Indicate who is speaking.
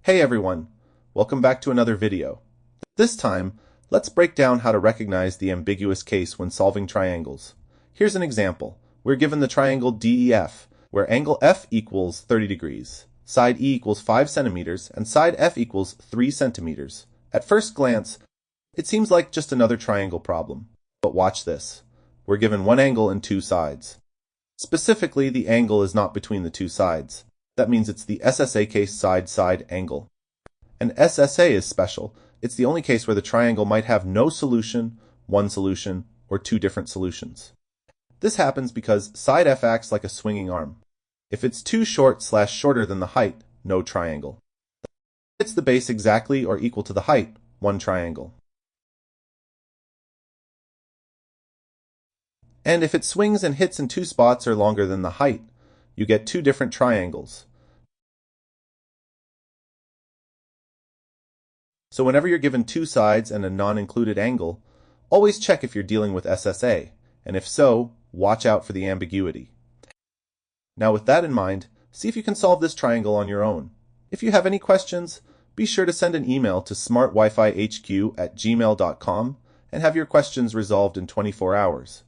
Speaker 1: Hey everyone, welcome back to another video. This time, let's break down how to recognize the ambiguous case when solving triangles. Here's an example. We're given the triangle DEF, where angle F equals 30 degrees, side E equals 5 centimeters, and side F equals 3 centimeters. At first glance, it seems like just another triangle problem. But watch this. We're given one angle and two sides. Specifically, the angle is not between the two sides. That means it's the SSA case side-side angle. And SSA is special. It's the only case where the triangle might have no solution, one solution, or two different solutions. This happens because side F acts like a swinging arm. If it's too short/shorter than the height, no triangle. If it's the base exactly or equal to the height, one triangle. And if it swings and hits in two spots or longer than the height, you get two different triangles. So whenever you're given two sides and a non-included angle, always check if you're dealing with SSA, and if so, watch out for the ambiguity. Now with that in mind, see if you can solve this triangle on your own. If you have any questions, be sure to send an email to smartwifihq@gmail.com and have your questions resolved in 24 hours.